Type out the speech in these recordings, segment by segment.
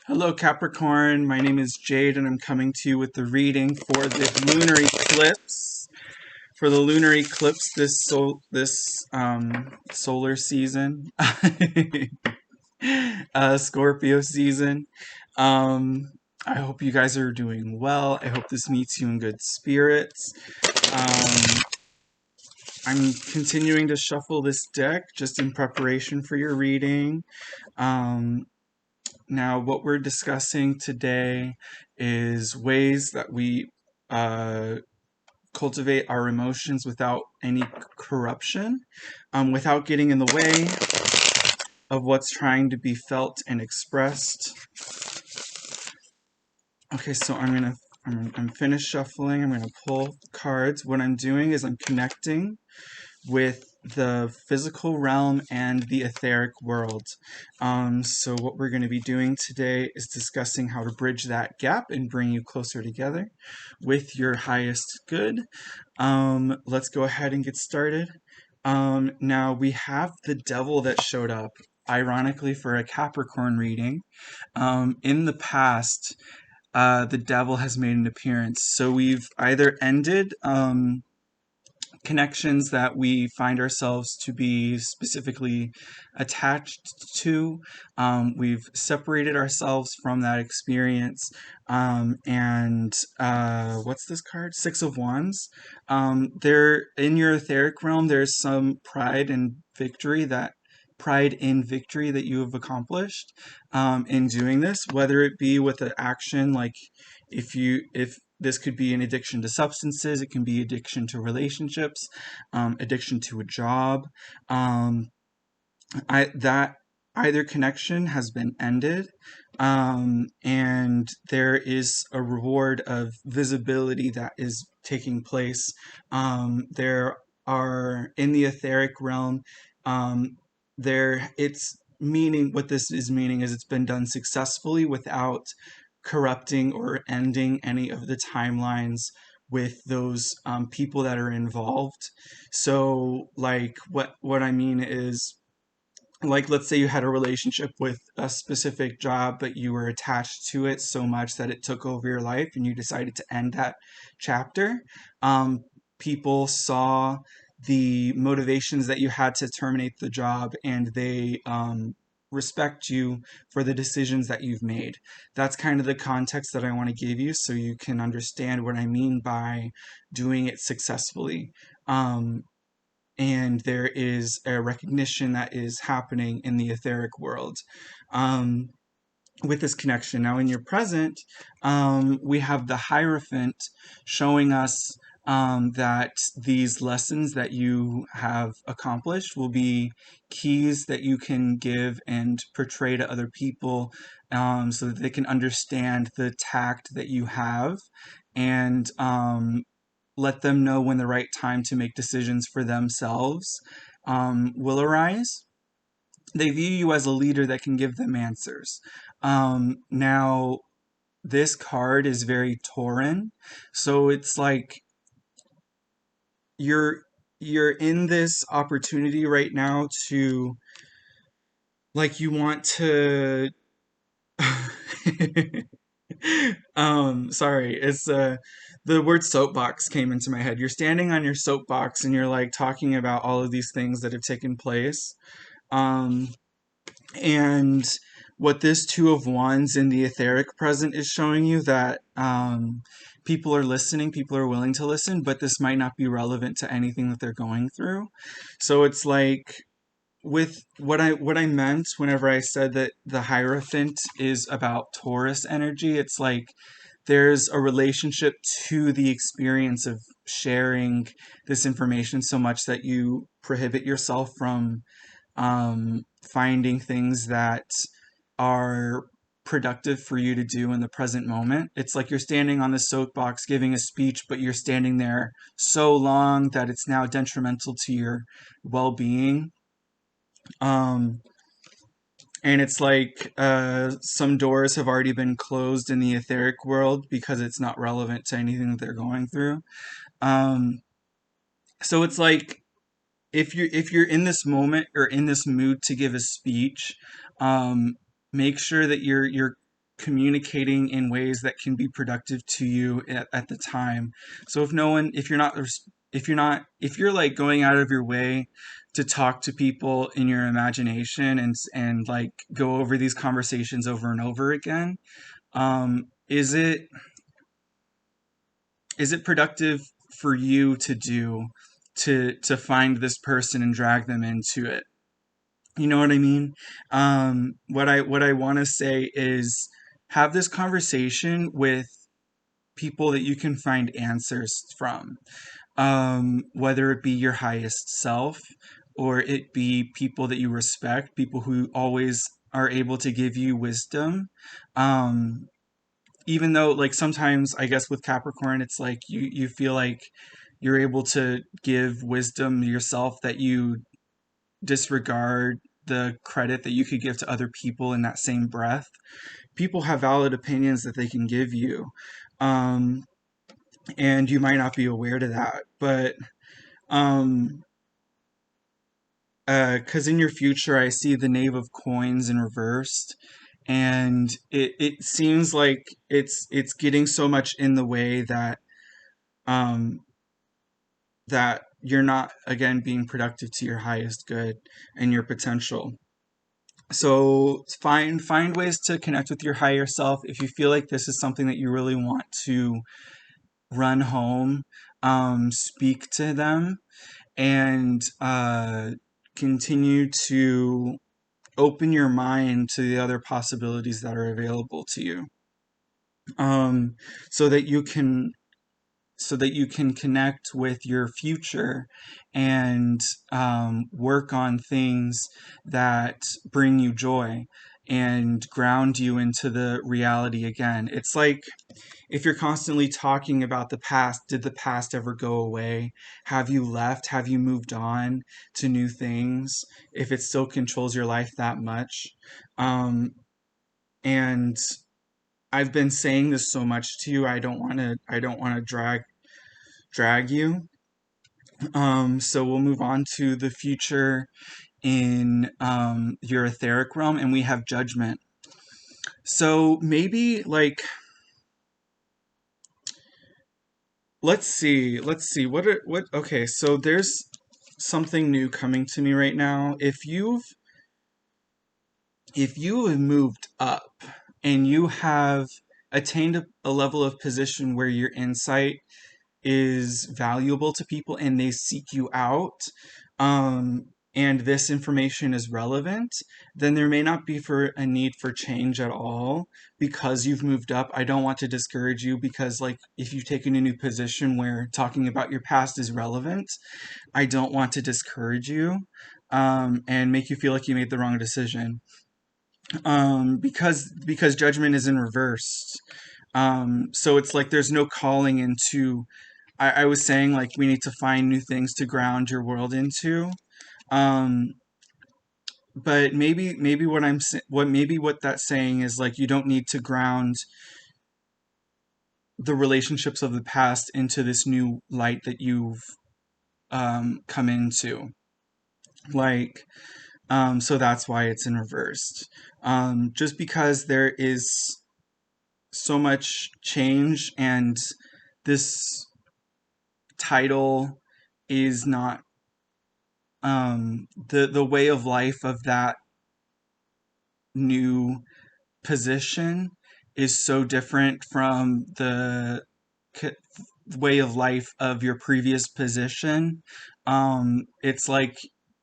Hello, Capricorn. My name is Jade, and I'm coming to you with the reading for the lunar eclipse. For the lunar eclipse this solar season, Scorpio season. Um, I hope you guys are doing well. I hope this meets you in good spirits. Um, I'm continuing to shuffle this deck just in preparation for your reading. Um, Now, what we're discussing today is ways that we cultivate our emotions without any corruption, without getting in the way of what's trying to be felt and expressed. Okay, so I'm finished shuffling. I'm gonna pull cards. What I'm doing is I'm connecting with the physical realm and the etheric world. So what we're going to be doing today is discussing how to bridge that gap and bring you closer together with your highest good. Let's go ahead and get started. Now we have the devil that showed up, ironically, for a Capricorn reading. In the past, the devil has made an appearance. So we've either ended connections that we find ourselves to be specifically attached to. We've separated ourselves from that experience. What's this card? Six of Wands. There, in your etheric realm, there's some pride in victory that you have accomplished in doing this, whether it be with an action like if this could be an addiction to substances, it can be addiction to relationships, addiction to a job. That either connection has been ended, and there is a reward of visibility that is taking place. There are in the etheric realm. It's meaning what this is meaning is it's been done successfully without corrupting or ending any of the timelines with those people that are involved. So, like, what I mean is, like, let's say you had a relationship with a specific job, but you were attached to it so much that it took over your life, and you decided to end that chapter. People saw the motivations that you had to terminate the job, and they respect you for the decisions that you've made. That's kind of the context that I want to give you so you can understand what I mean by doing it successfully. And there is a recognition that is happening in the etheric world with this connection. Now, in your present, we have the Hierophant showing us that these lessons that you have accomplished will be keys that you can give and portray to other people, so that they can understand the tact that you have, and let them know when the right time to make decisions for themselves will arise. They view you as a leader that can give them answers. Now, this card is very Tauran, so it's like you're you're in this opportunity right now to, like, you want to sorry, it's the word soapbox came into my head. You're standing on your soapbox and you're like talking about all of these things that have taken place. Um, and what this Two of Wands in the etheric present is showing you that people are listening, people are willing to listen, but this might not be relevant to anything that they're going through. So it's like with what I meant whenever I said that the Hierophant is about Taurus energy, it's like there's a relationship to the experience of sharing this information so much that you prohibit yourself from finding things that are productive for you to do in the present moment. It's like you're standing on the soapbox giving a speech, but you're standing there so long that it's now detrimental to your well-being. Um, and it's like some doors have already been closed in the etheric world because it's not relevant to anything that they're going through. Um, so it's like if you're in this moment or in this mood to give a speech, um, make sure that you're communicating in ways that can be productive to you at the time. So if you're like going out of your way to talk to people in your imagination and like go over these conversations over and over again, is it productive for you to do to find this person and drag them into it? You know what I mean? What I want to say is have this conversation with people that you can find answers from, whether it be your highest self or it be people that you respect, people who always are able to give you wisdom. Um, Even though, like, sometimes I guess with Capricorn, it's like you feel like you're able to give wisdom yourself that you disregard the credit that you could give to other people in that same breath. People have valid opinions that they can give you. Um, and you might not be aware to that, but um, because in your future, I see the Knave of Coins in reversed, and it seems like it's getting so much in the way um, that you're not again being productive to your highest good and your potential. So find ways to connect with your higher self. If you feel like this is something that you really want to run home, speak to them and continue to open your mind to the other possibilities that are available to you, um, so that you can connect with your future and work on things that bring you joy and ground you into the reality again. It's like if you're constantly talking about the past, did the past ever go away? Have you left? Have you moved on to new things? If it still controls your life that much. Um, and I've been saying this so much to you, I don't want to drag you. So we'll move on to the future in your etheric realm, and we have judgment. So maybe like let's see what okay, so there's something new coming to me right now. If you have moved up and you have attained a level of position where your insight is valuable to people and they seek you out, and this information is relevant, then there may not be for a need for change at all because you've moved up. I don't want to discourage you because, like, if you've taken a new position where talking about your past is relevant, I don't want to discourage you and make you feel like you made the wrong decision, because judgment is in reverse. So it's like there's no calling into. I was saying like we need to find new things to ground your world into. Um, but maybe what that's saying is like you don't need to ground the relationships of the past into this new light that you've come into. Like so that's why it's in reversed. Just because there is so much change and this title is not the way of life of that new position is so different from the c- way of life of your previous position. It's like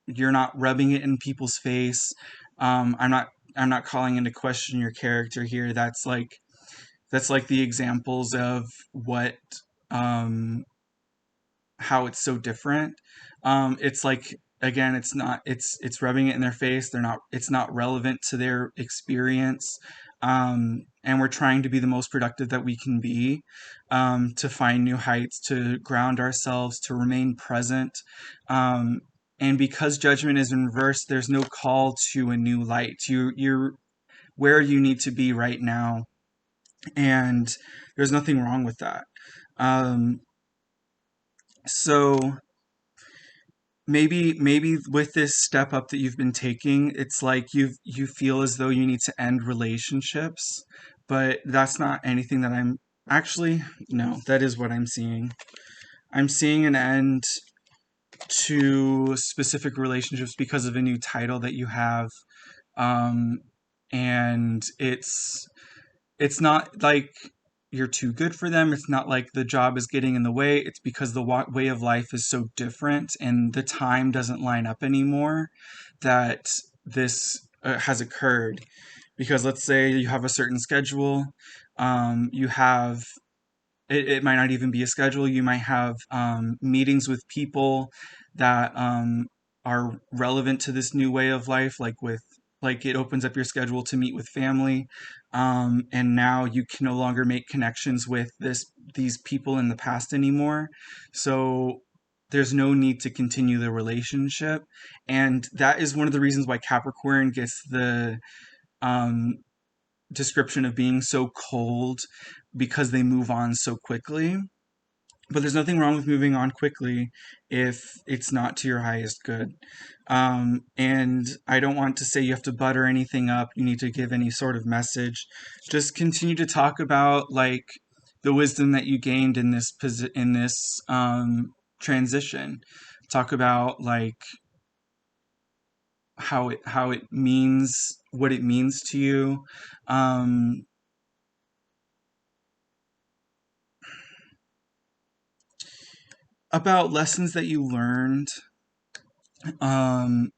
you're not rubbing it in people's face. I'm not calling into question your character here. That's like the examples of what um how it's so different. It's like again, it's rubbing it in their face. It's not relevant to their experience. And we're trying to be the most productive that we can be, to find new heights, to ground ourselves, to remain present. Um, and because judgment is in reverse, there's no call to a new light. You're where you need to be right now, and there's nothing wrong with that. Um, so maybe with this step up that you've been taking, it's like you feel as though you need to end relationships, but that's not anything that I'm actually, no, that is what I'm seeing. I'm seeing an end to specific relationships because of a new title that you have. Um, and it's not like you're too good for them. It's not like the job is getting in the way. It's because the way of life is so different and the time doesn't line up anymore that this has occurred. Because let's say you have a certain schedule, you have it might not even be a schedule. You might have meetings with people that are relevant to this new way of life, like it opens up your schedule to meet with family, and now you can no longer make connections with these people in the past anymore. So there's no need to continue the relationship, and that is one of the reasons why Capricorn gets the um, description of being so cold, because they move on so quickly. But there's nothing wrong with moving on quickly if it's not to your highest good. And I don't want to say you have to butter anything up, you need to give any sort of message. Just continue to talk about like the wisdom that you gained in this transition. Talk about like how it means, what it means to you. Um, about lessons that you learned um,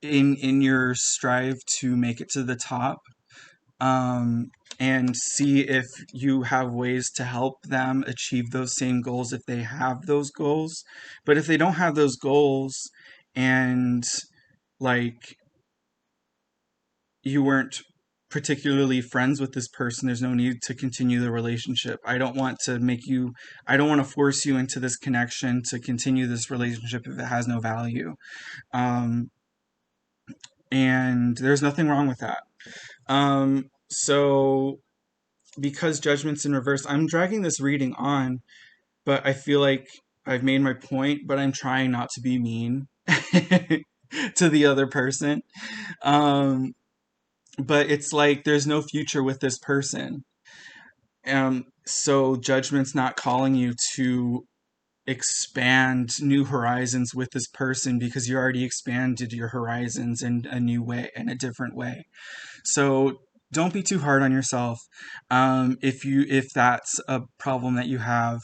in your strive to make it to the top, um, and see if you have ways to help them achieve those same goals if they have those goals. But if they don't have those goals, and like you weren't particularly friends with this person, there's no need to continue the relationship. I don't want to force you into this connection to continue this relationship if it has no value. Um, and there's nothing wrong with that. So because Judgment's in reverse, I'm dragging this reading on, but I feel like I've made my point, but I'm trying not to be mean to the other person. Um, but it's like there's no future with this person. So Judgment's not calling you to expand new horizons with this person because you already expanded your horizons in a new way, in a different way. So don't be too hard on yourself. If that's a problem that you have,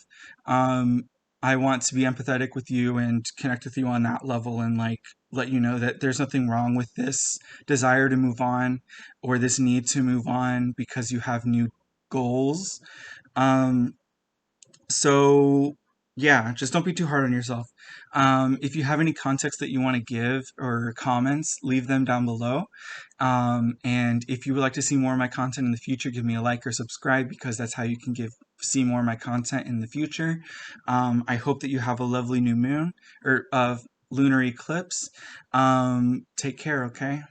um, I want to be empathetic with you and connect with you on that level, and like let you know that there's nothing wrong with this desire to move on or this need to move on because you have new goals. Um, so yeah, just don't be too hard on yourself. If you have any context that you want to give or comments, leave them down below. And if you would like to see more of my content in the future, give me a like or subscribe, because that's how you can see more of my content in the future. I hope that you have a lovely new moon or lunar eclipse. Take care, okay?